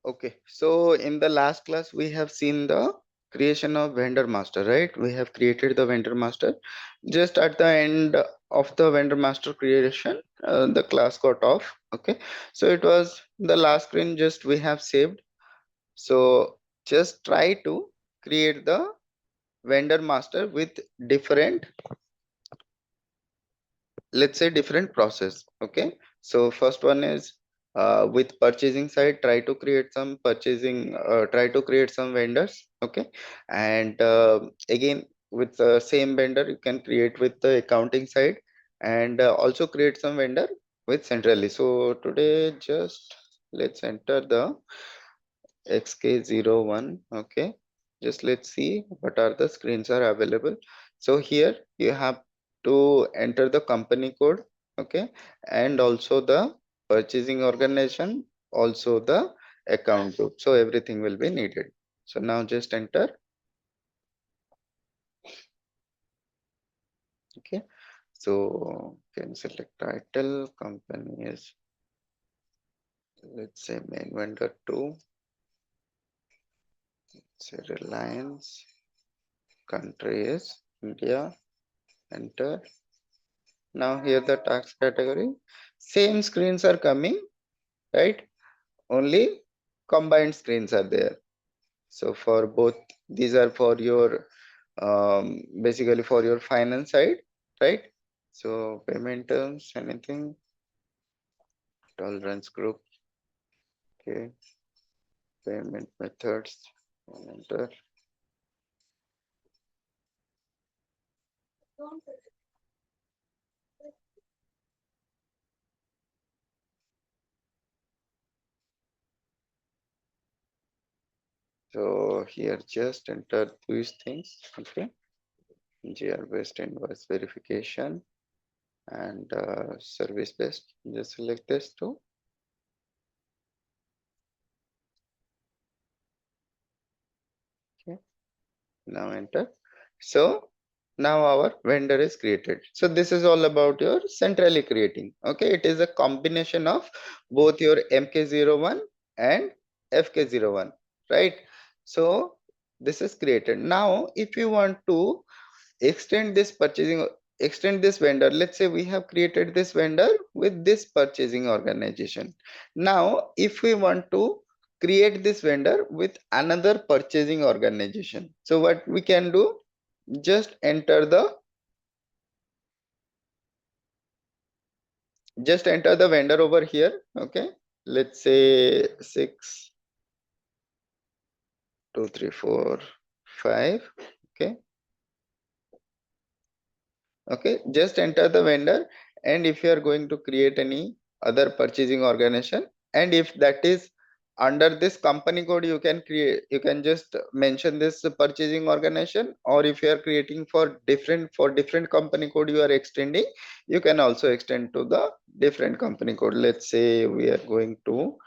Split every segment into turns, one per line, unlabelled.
Okay, so in the last class we have seen the creation of vendor master, right? We have created the vendor master. Just at the end of the vendor master creation, the class got off. Okay, so it was the last screen just we have saved. So just try to create the vendor master with different, let's say, different process. Okay, so first one is with purchasing side, try to create some purchasing, try to create some vendors. Okay, and again with the same vendor you can create with the accounting side, and also create some vendor with centrally. So today just let's enter the xk01. Okay, just let's see what are the screens are available. So here you have to enter the company code. Okay, and also the purchasing organization, also the account group, so everything will be needed. So now just enter. Okay, so can select title, company is, let's say, main vendor 2, say Reliance, country is India, enter. Now here the tax category, same screens are coming, right? Only combined screens are there. So for both, these are for your basically for your finance side, right? So payment terms, anything, tolerance group, okay, payment methods, enter. So here just enter these things, okay. GR based invoice verification and service based. Just select this too. Okay, now enter. So now our vendor is created. So this is all about your centrally creating. Okay, it is a combination of both your MK01 and FK01, right? So this is created. Now if you want to extend this purchasing, extend this vendor, let's say we have created this vendor with this purchasing organization. Now if we want to create this vendor with another purchasing organization, so what we can do, just enter the vendor over here. Okay, let's say 6 2 3 4 5. Okay, okay, just enter the vendor, and if you are going to create any other purchasing organization, and if that is under this company code, you can create, you can just mention this purchasing organization, or if you are creating for different company code you are extending, you can also extend to the different company code. Let's say we are going to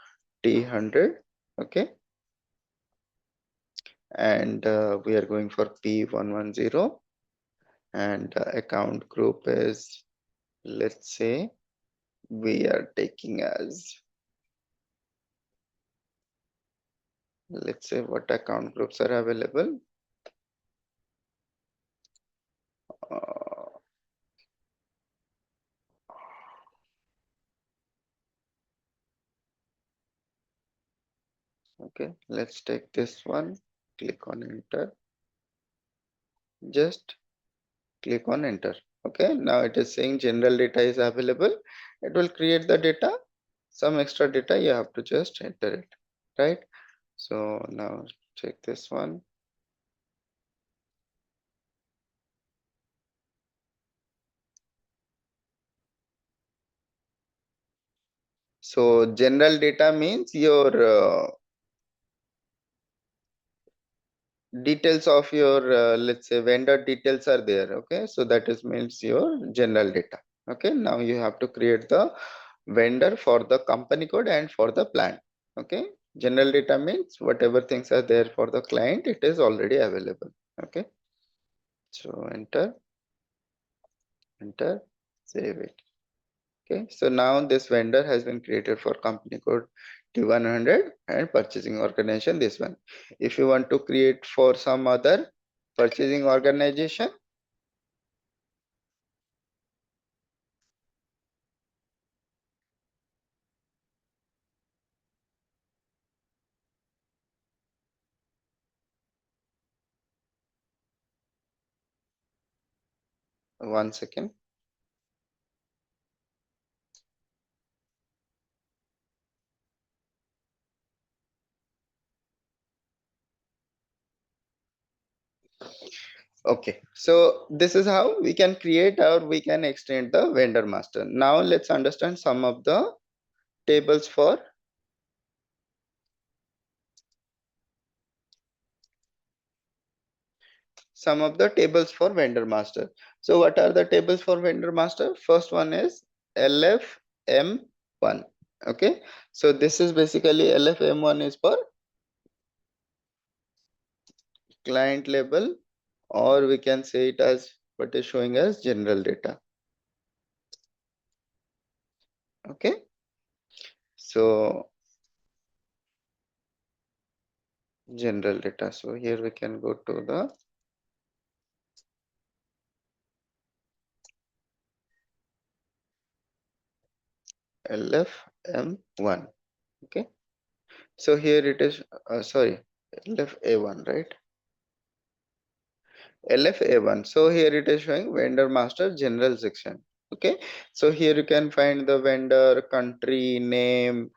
T100. Okay, and we are going for P110, and account group is, let's say, we are taking as, let's say, what account groups are available. uh, okay, let's take this one, click on enter, just click on enter. Okay, now it is saying general data is available. It will create the data, some extra data you have to just enter it, right? So now check this one. So general data means your details of your let's say vendor details are there. Okay, so that is means your general data. Okay, now you have to create the vendor for the company code and for the plan. Okay, general data means whatever things are there for the client, it is already available. Okay, so enter, save it. Okay, so now this vendor has been created for company code T100 and purchasing organization this one. If you want to create for some other purchasing organization, one second. Okay, so this is how we can create or we can extend the vendor master. Now let's understand tables for some of the tables for vendor master. So what are the tables for vendor master? First one is LFM1. Okay, so this is basically LFM1 is for client label, or we can say it as what is showing as general data. Okay, so general data. So here we can go to the LFM1. Okay, so here it is, sorry, LFA1, right? LFA1. So here it is showing vendor master general section. Okay, so here you can find the vendor, country, name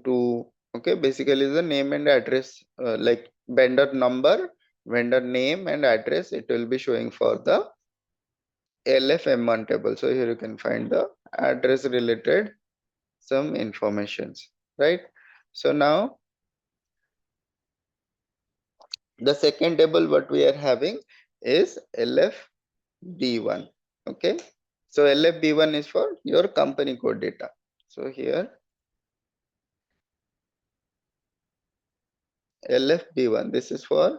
to, okay, basically the name and address, like vendor number, vendor name and address, it will be showing for the LFM1 table. So here you can find the address related some informations, right? So now the second table what we are having is LFB1. Okay, so LFB1 is for your company code data. So here LFB1, this is for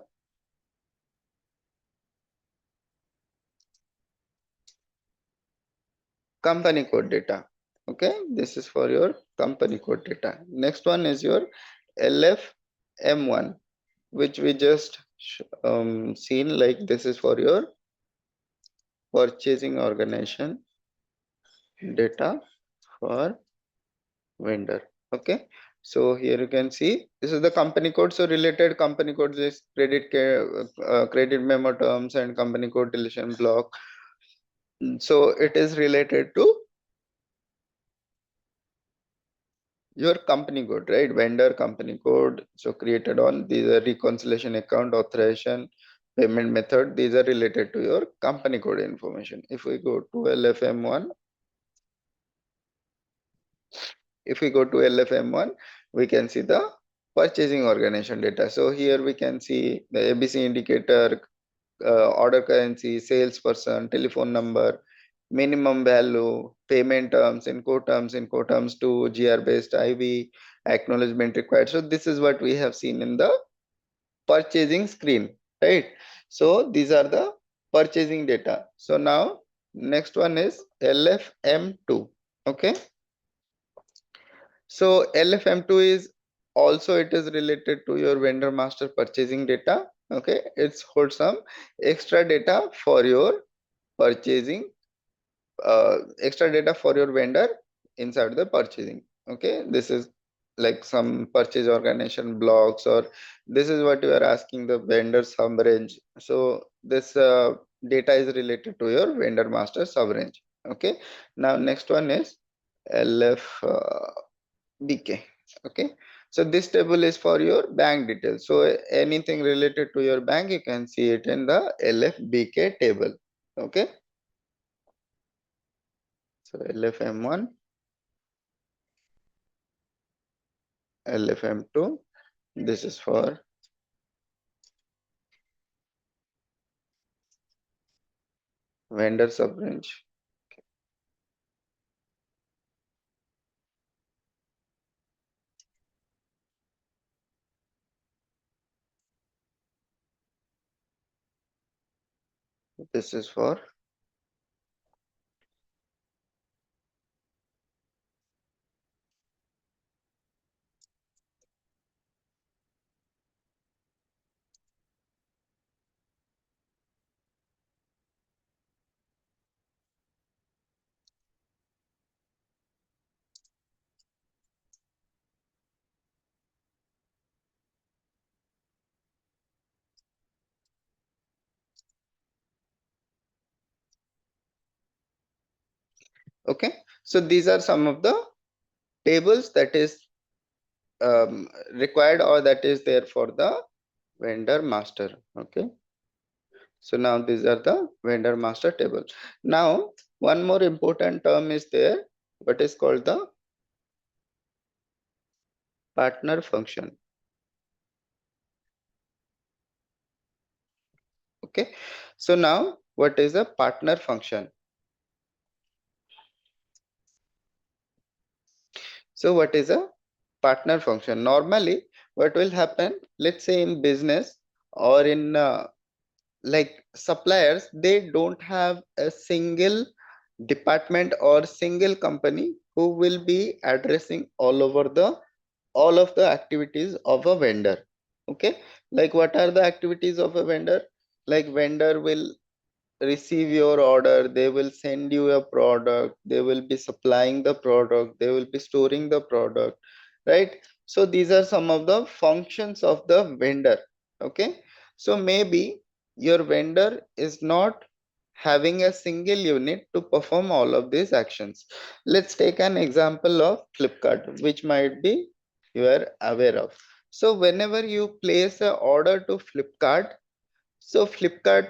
company code data. Okay, this is for your company code data. Next one is your LFM1, which we just seen, like this is for your purchasing organization data for vendor. Okay, so here you can see this is the company code. So related company codes is credit memo terms and company code deletion block. So it is related to your company code, right? Vendor company code. So created on these are reconciliation account, authorization, payment method. These are related to your company code information. If we go to LFM1, if we go to LFM1, we can see the purchasing organization data. So here we can see the ABC indicator, order currency, salesperson, telephone number, minimum value, payment terms, Incoterms to GR based IV, acknowledgement required. So this is what we have seen in the purchasing screen, right? So these are the purchasing data. So now next one is LFM2. Okay, so LFM2 is also, it is related to your vendor master purchasing data. Okay, it's hold some extra data for your purchasing, extra data for your vendor inside the purchasing. Okay, this is like some purchase organization blocks, or this is what you are asking the vendor sub range. So this data is related to your vendor master sub range. Okay, now next one is LF. BK. Okay, so this table is for your bank details. So anything related to your bank, you can see it in the LFBK table. Okay, so LFM1, LFM2, this is for vendor sub range. This is for Okay, so these are some of the tables that is required or that is there for the vendor master. Okay, so now these are the vendor master table. Now one more important term is there, what is called the partner function. Okay, so now what is a partner function? So what is a partner function? Normally what will happen, let's say in business or in like suppliers, they don't have a single department or single company who will be addressing all of the activities of a vendor. Okay, like what are the activities of a vendor? Like vendor will receive your order, they will send you a product, they will be supplying the product, they will be storing the product, right? So these are some of the functions of the vendor. Okay, so maybe your vendor is not having a single unit to perform all of these actions. Let's take an example of Flipkart, which might be you are aware of. So whenever you place an order to Flipkart, so Flipkart,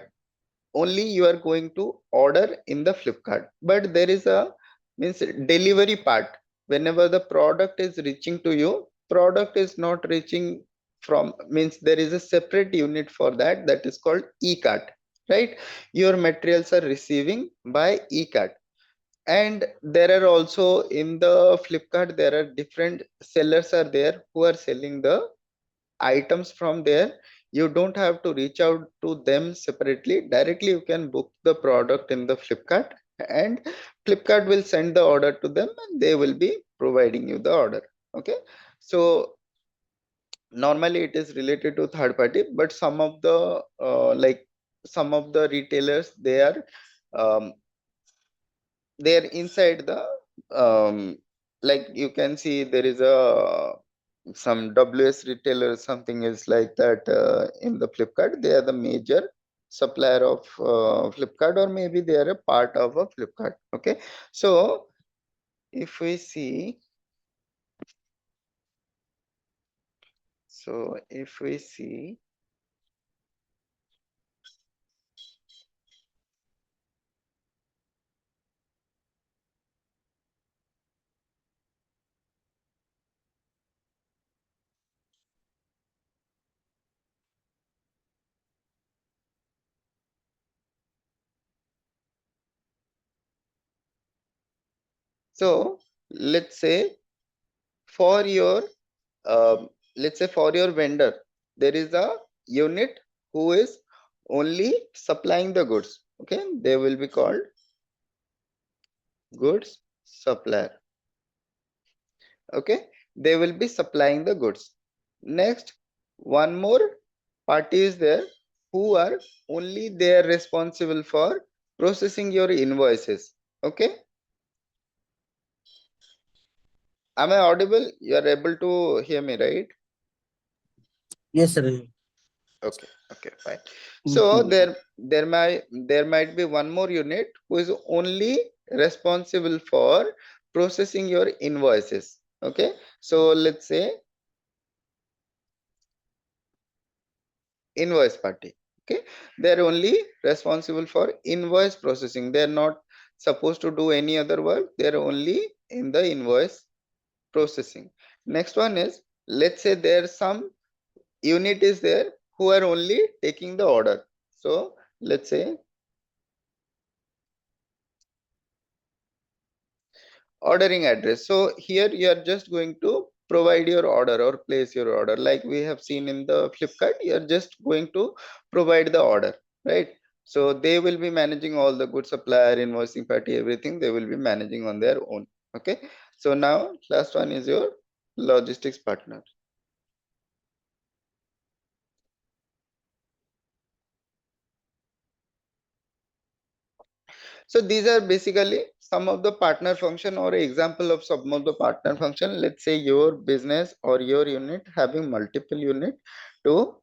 only you are going to order in the Flipkart, but there is a means delivery part. Whenever the product is reaching to you, product is not reaching from, means there is a separate unit for that, that is called e-cart, right? Your materials are receiving by e-cart, and there are also in the Flipkart there are different sellers are there who are selling the items from there. You don't have to reach out to them separately, directly you can book the product in the Flipkart, and Flipkart will send the order to them and they will be providing you the order. Okay, so normally it is related to third party, but some of the like some of the retailers, um, they are inside the like you can see there is a some WS retailer, something is like that in the Flipkart. They are the major supplier of Flipkart, or maybe they are a part of a Flipkart. Okay, so if we see, so if we see, so let's say for your let's say for your vendor, there is a unit who is only supplying the goods. Okay, they will be called goods supplier. Okay, they will be supplying the goods. Next, one more party is there who are only they are responsible for processing your invoices. Okay, am I audible? You are able to hear me, right?
Yes, sir.
Okay, okay, fine. So there might be one more unit who is only responsible for processing your invoices. Okay, so let's say invoice party. Okay, they're only responsible for invoice processing, they're not supposed to do any other work, they're only in the invoice processing. Next one is, let's say there's some unit is there who are only taking the order. So let's say ordering address. So here you are just going to provide your order or place your order, like we have seen in the Flipkart. You are just going to provide the order, right? So they will be managing all the good supplier, invoicing party, everything they will be managing on their own. Okay, so now last one is your logistics partner. So these are basically some of the partner function or example of some of the partner function. Let's say your business or your unit having multiple unit to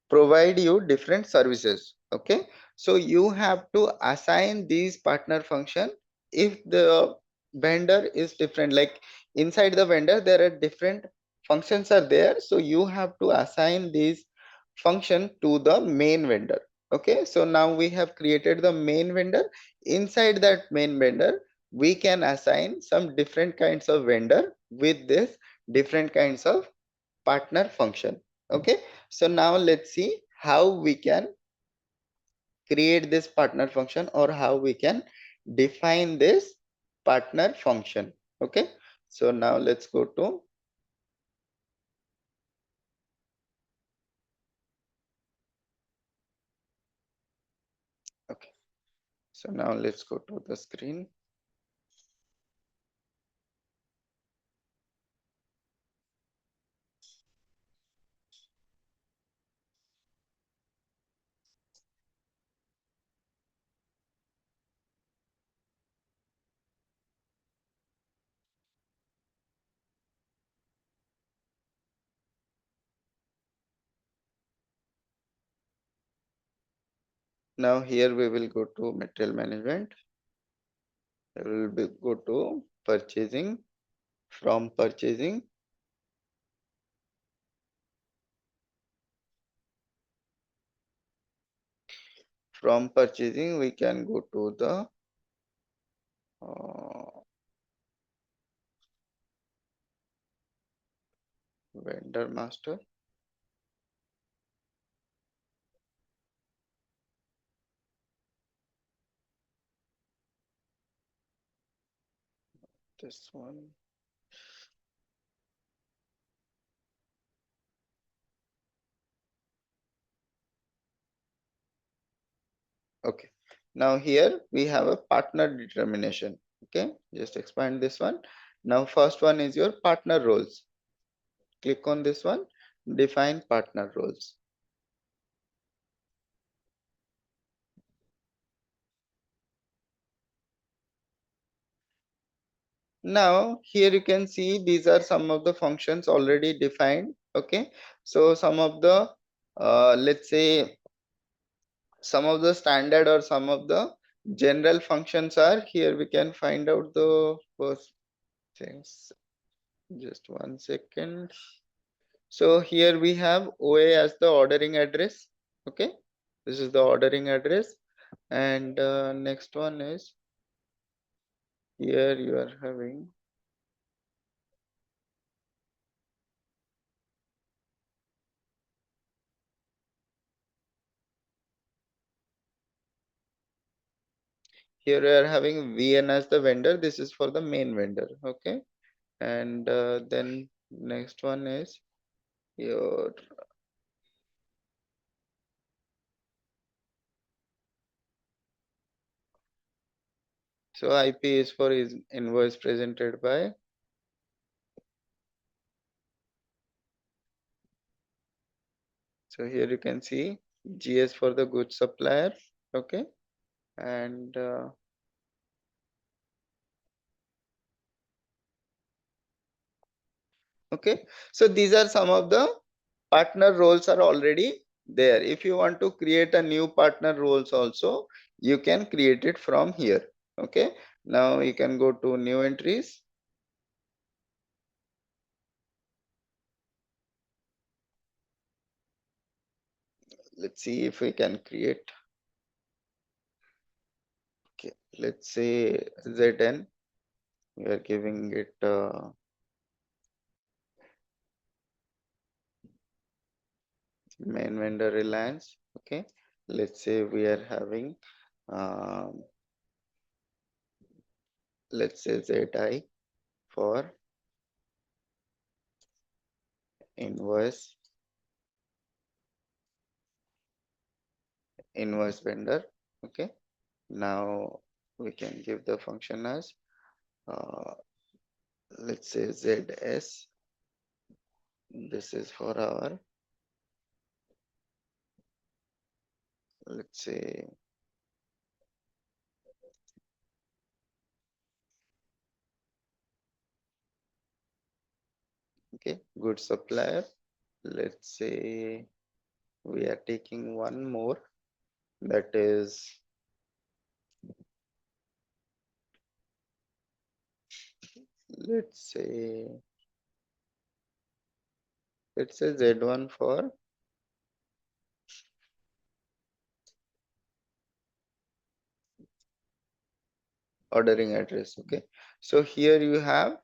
provide you different services. Okay, so you have to assign these partner function if the vendor is different, like inside the vendor there are different functions are there, so you have to assign these function to the main vendor. Okay, so now we have created the main vendor. Inside that main vendor we can assign some different kinds of vendor with this different kinds of partner function. Okay, so now let's see how we can create this partner function, or how we can define this partner function. Okay, so now let's go to, okay, so now let's go to the screen. Now here we will go to material management. We will go to purchasing. From purchasing we can go to the vendor master. This one. Okay, now here we have a partner determination. Okay, just expand this one. Now first one is your partner roles. Click on this one, define partner roles. Now here you can see these are some of the functions already defined. Okay, so some of the let's say some of the standard or some of the general functions are here. We can find out the first things. Just 1 second. So here we have OA as the ordering address. Okay, this is the ordering address, and next one is here you are having, here we are having VN as the vendor. This is for the main vendor. Okay, and then next one is your, so IP is for is invoice presented by. So here you can see GS for the goods supplier. Okay, and okay, so these are some of the partner roles are already there. If you want to create a new partner roles also, you can create it from here. Okay, now you can go to new entries. Let's see if we can create. Okay, let's say ZN. We are giving it main vendor Reliance. Okay, let's say we are having um, let's say ZI for invoice vendor. Okay, now we can give the function as uh, let's say ZS. This is for our, let's say, okay, good supplier. Let's say we are taking one more, that is let's say Z1 for ordering address. Okay, so here you have,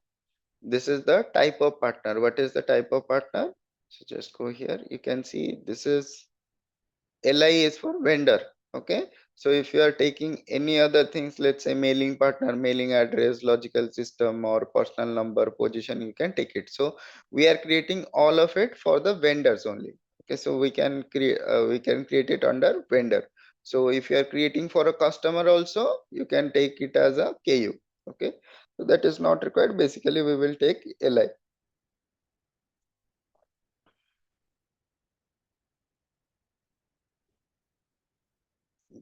this is the type of partner. What is the type of partner? So just go here, you can see this is LI is for vendor. Okay, so if you are taking any other things, let's say mailing partner, mailing address, logical system, or personal number, position, you can take it. So we are creating all of it for the vendors only. Okay, so we can create it under vendor. So if you are creating for a customer also, you can take it as a KU. Okay, so that is not required. Basically, we will take LI.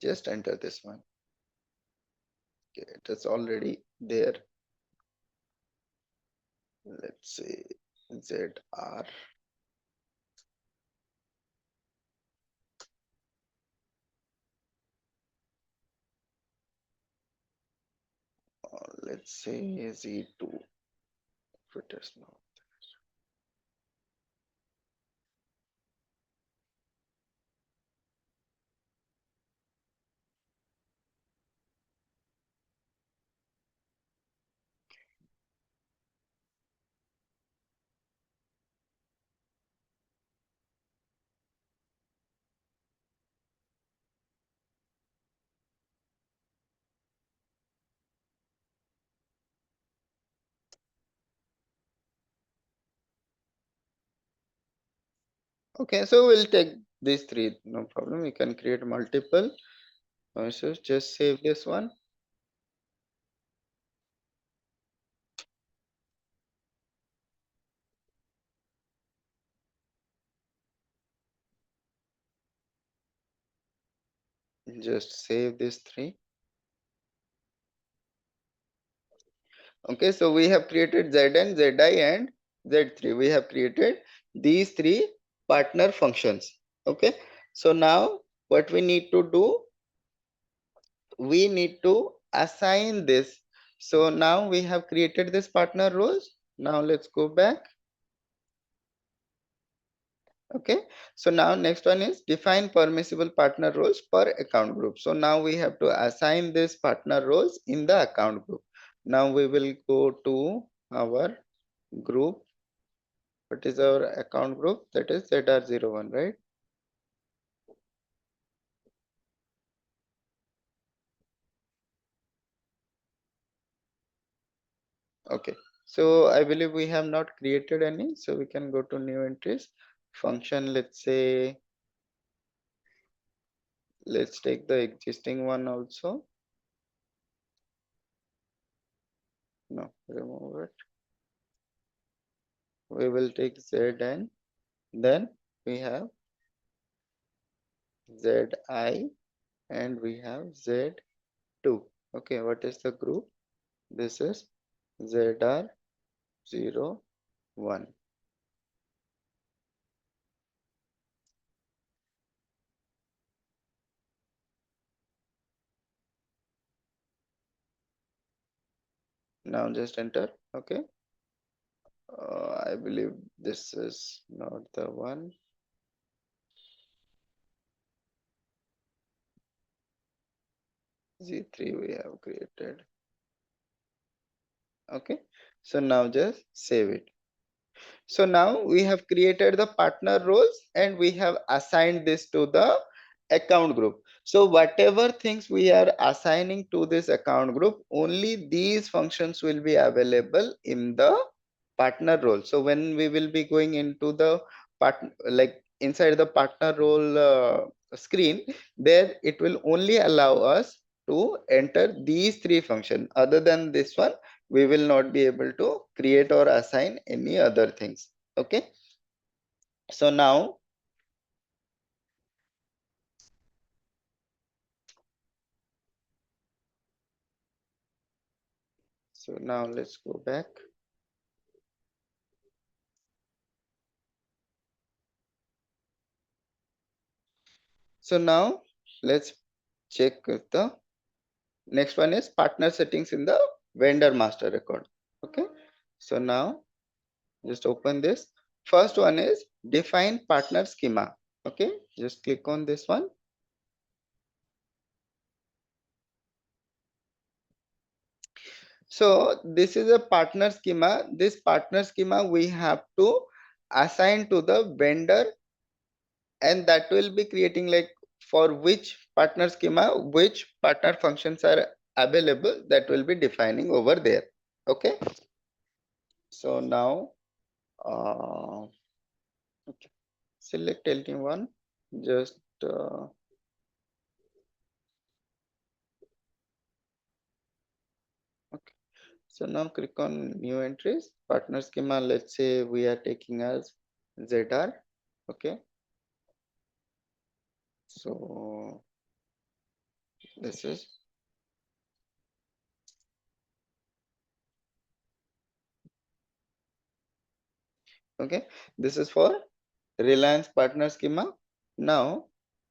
Just enter this one. Okay, it is already there. Let's say ZR. Let's say Z2. If it is not. Okay, so we'll take these three, no problem. You can create multiple. So just save this one. Just save these three. Okay, so we have created Zn, Zi, and Z3. We have created these three partner functions. Okay, so now what we need to do, we need to assign this. So now we have created this partner roles. Now let's go back. Okay, so now next one is define permissible partner roles per account group. So now we have to assign this partner roles in the account group. Now we will go to our group. What is our account group? That is ZR01, right? Okay, so I believe we have not created any, so we can go to new entries function. Let's take the existing one also. No, remove it. We will take Zn, then we have Zi, and we have Z2. Okay, what is the group? This is ZR01. Now just enter. Okay, I believe this is not the one. Z3 we have created. Okay, so now just save it. So now we have created the partner roles and we have assigned this to the account group. So whatever things we are assigning to this account group, only these functions will be available in the partner role. So when we will be going into the like inside the partner role screen, there it will only allow us to enter these three functions. Other than this one, we will not be able to create or assign any other things. Okay, so now let's go back. So now let's check with the next one is partner settings in the vendor master record. Okay, So now just open this. First one is define partner schema. Okay, just click on this one. So this is a partner schema. This partner schema we have to assign to the vendor, and that will be creating like for which partner schema, which partner functions are available, that will be defining over there. Okay. So now okay, select LT1. Just okay. So now click on new entries, partner schema. Let's say we are taking as ZR. Okay. So this is okay. This is for Reliance partner schema. Now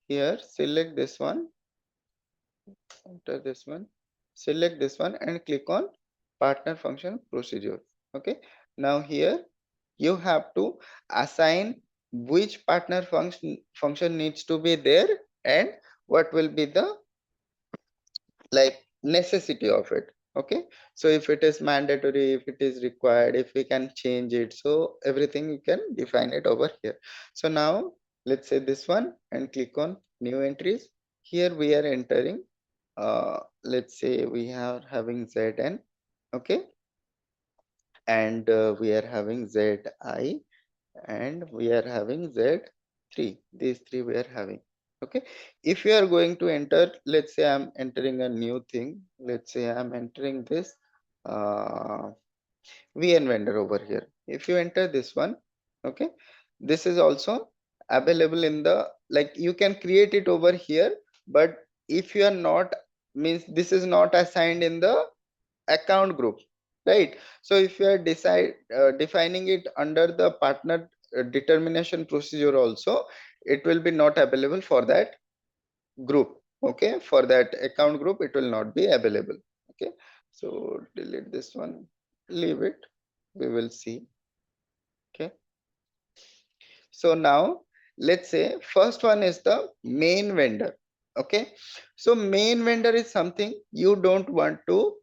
here select this one, enter this one, select this one and click on partner function procedure. Okay. Now here you have to assign which partner function needs to be there and what will be the like necessity of it. Okay, so if it is mandatory, if it is required, if we can change it, so everything you can define it over here. So now let's say this one and click on new entries. Here we are entering let's say we are having Zn. Okay, and we are having Zi and we are having Z3. These three we are having. Okay. If you are going to enter, let's say I'm entering a new thing. Let's say I'm entering this uh, VN vendor over here. If you enter this one, okay, this is also available in the, like you can create it over here, but if you are not, means this is not assigned in the account group, right? So if you are defining it under the partner determination procedure also, it will be not available for that group. Okay, for that account group it will not be available. Okay, so delete this one, leave it, we will see. Okay, so now let's say first one is the main vendor. Okay, so main vendor is something you don't want to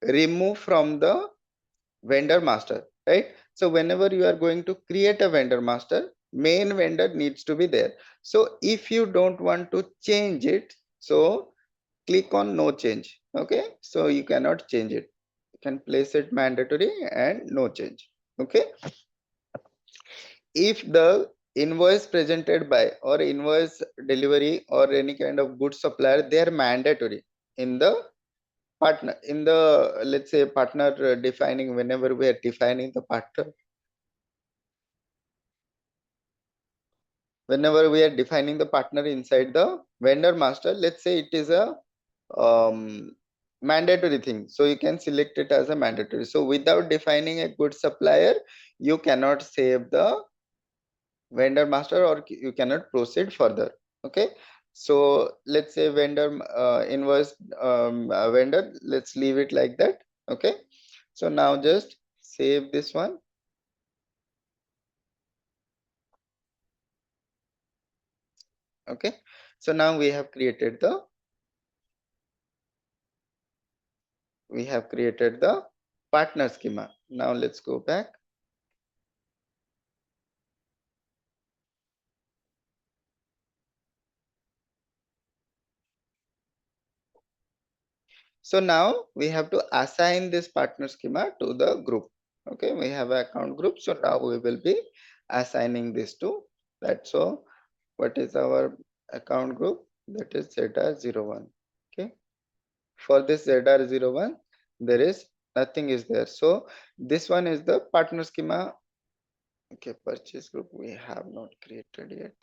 remove from the vendor master, right? So whenever you are going to create a vendor master, main vendor needs to be there. So if you don't want to change it, so click on no change. Okay, so you cannot change it, you can place it mandatory and no change. Okay, if the invoice presented by or invoice delivery or any kind of good supplier, they are mandatory in the partner, in the let's say partner defining, whenever we are defining the partner, whenever we are defining the partner inside the vendor master, let's say it is a mandatory thing, so you can select it as a mandatory. So without defining a good supplier, you cannot save the vendor master or you cannot proceed further. Okay, so let's say vendor invoice vendor, let's leave it like that. Okay, so now just save this one. Okay, so now we have created the partner schema. Now let's go back. So now we have to assign this partner schema to the group. Okay, we have an account group. So now we will be assigning this to that. So what is our account group? That is ZR01. Okay, for this ZR01, there is nothing is there. So this one is the partner schema. Okay, purchase group we have not created yet.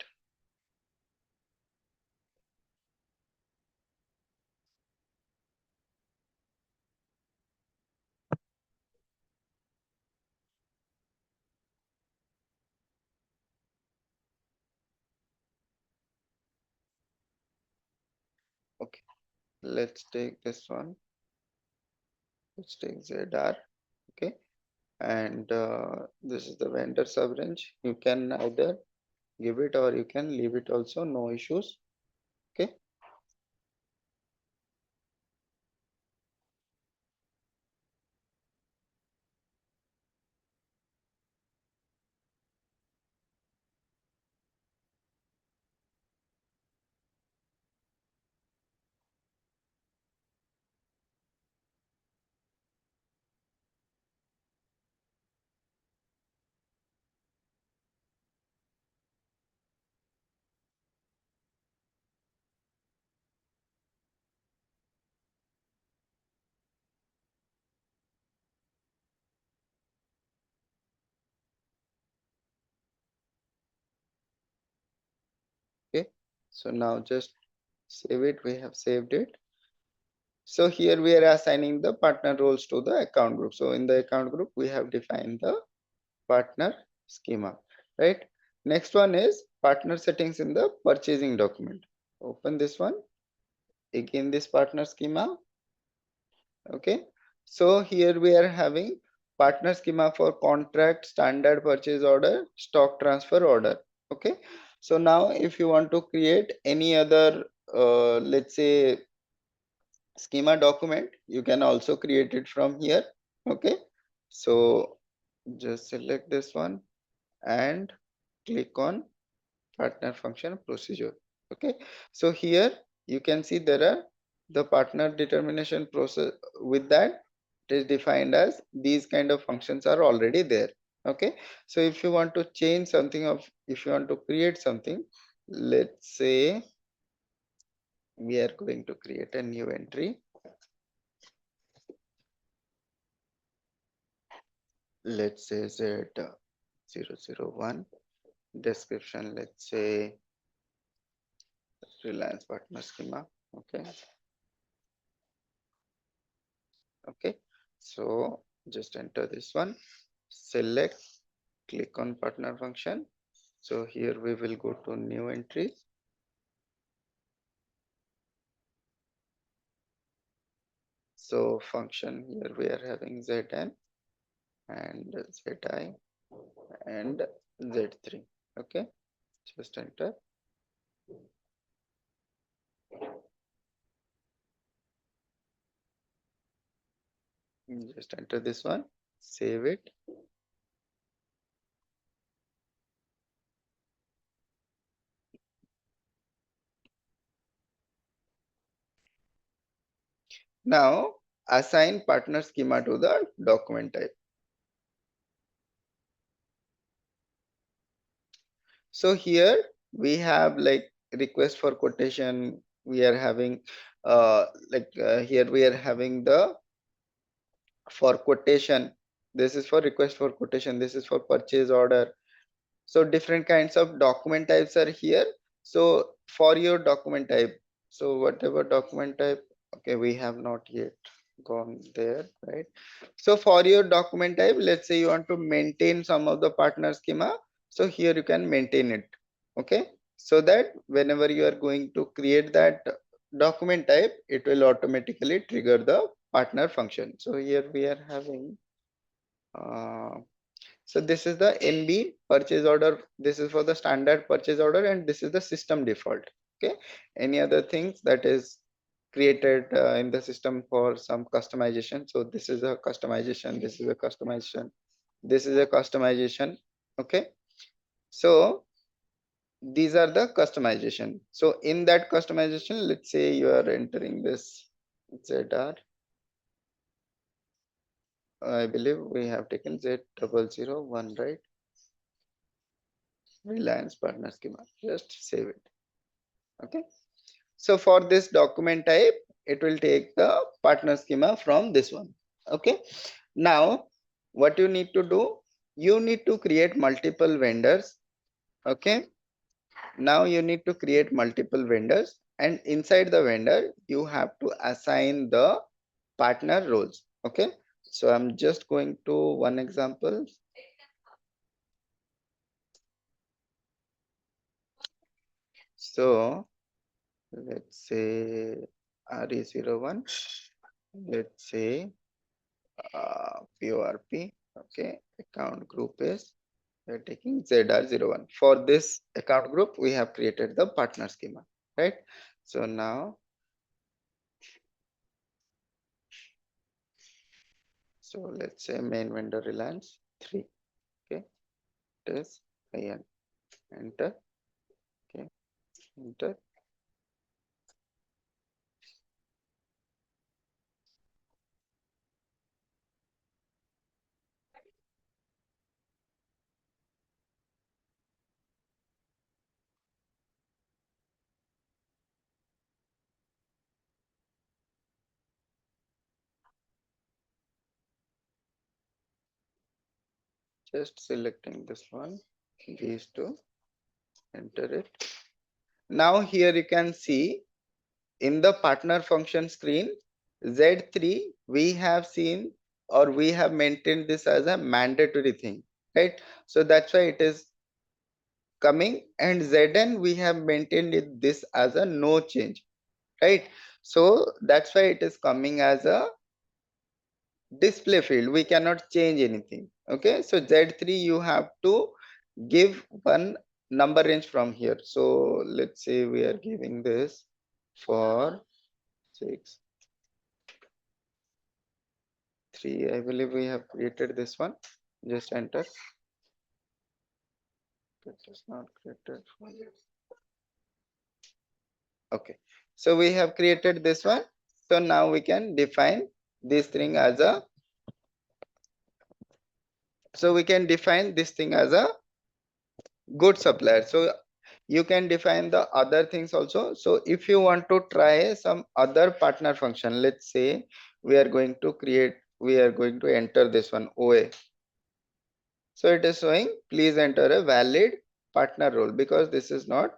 Okay, let's take this one. Let's take ZR. Okay, and this is the vendor sub range. You can either give it or you can leave it also, no issues. Okay. Okay, so now just save it. We have saved it. So here we are assigning the partner roles to the account group. So in the account group, we have defined the partner schema, right? Next one is partner settings in the purchasing document. Open this one. Again, this partner schema. Okay. So here we are having partner schema for contract, standard purchase order, stock transfer order. Okay. So now if you want to create any other, let's say schema document, you can also create it from here. Okay. So just select this one and click on partner function procedure. Okay. So here you can see there are the partner determination process. With that, it is defined as these kind of functions are already there. Okay. So if you want to change something of, if you want to create something, let's say we are going to create a new entry. Let's say Z001, description, let's say Reliance partner schema. Okay. Okay. So just enter this one, select, click on partner function. So here we will go to new entry. So function here we are having Zn and Zi and Z3. Okay. Just enter. Just enter this one, save it. Now assign partner schema to the document type. So here we have like request for quotation. We are having here we are having the for quotation. This is for request for quotation. This is for purchase order. So different kinds of document types are here. So for your document type, so whatever document type, okay, we have not yet gone there, right? So for your document type, let's say you want to maintain some of the partner schema. So here you can maintain it. Okay. So that whenever you are going to create that document type, it will automatically trigger the partner function. So here we are having uh, so this is the NB purchase order. This is for the standard purchase order and this is the system default. Okay. Any other things that is created in the system for some customization. So this is a customization. This is a customization. This is a customization. Okay. So these are the customization. So in that customization, let's say you are entering this ZR. I believe we have taken Z001, right? Reliance partner schema. Just save it. Okay. So for this document type, it will take the partner schema from this one. Okay. Now, what you need to do, you need to create multiple vendors. Okay. Now you need to create multiple vendors and inside the vendor, you have to assign the partner roles. Okay. So I'm just going to one example. So let's say RE01, let's say PORP. Okay, account group is we're taking ZR01. For this account group, we have created the partner schema, right? So now, so let's say main vendor Reliance 3. Okay, it is IN. Enter. Okay, enter. Just selecting this one, these two, enter it. Now here you can see in the partner function screen, Z3, we have seen or we have maintained this as a mandatory thing, right? So that's why it is coming, and Zn we have maintained this as a no change, right? So that's why it is coming as a display field. We cannot change anything. Okay, so Z3 you have to give one number range from here. So let's say we are giving this for 6 3. I believe we have created this one. Just enter. It is not created for you. Okay, so we have created this one. So now we can define this thing as a, so we can define this thing as a good supplier. So you can define the other things also. So if you want to try some other partner function, let's say we are going to create, we are going to enter this one OA. So it is showing please enter a valid partner role because this is not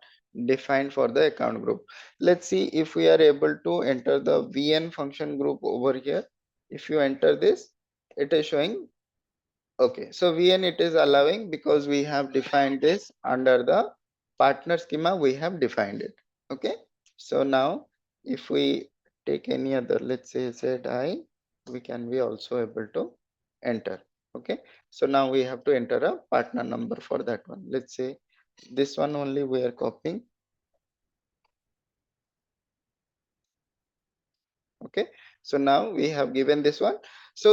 defined for the account group. Let's see if we are able to enter the VN function group over here. If you enter this, it is showing okay. So VN it is allowing because we have defined this under the partner schema, we have defined it. Okay. So now if we take any other, let's say ZI, we can be also able to enter. Okay. So now we have to enter a partner number for that one. Let's say this one only we are copying. Okay. So now we have given this one. So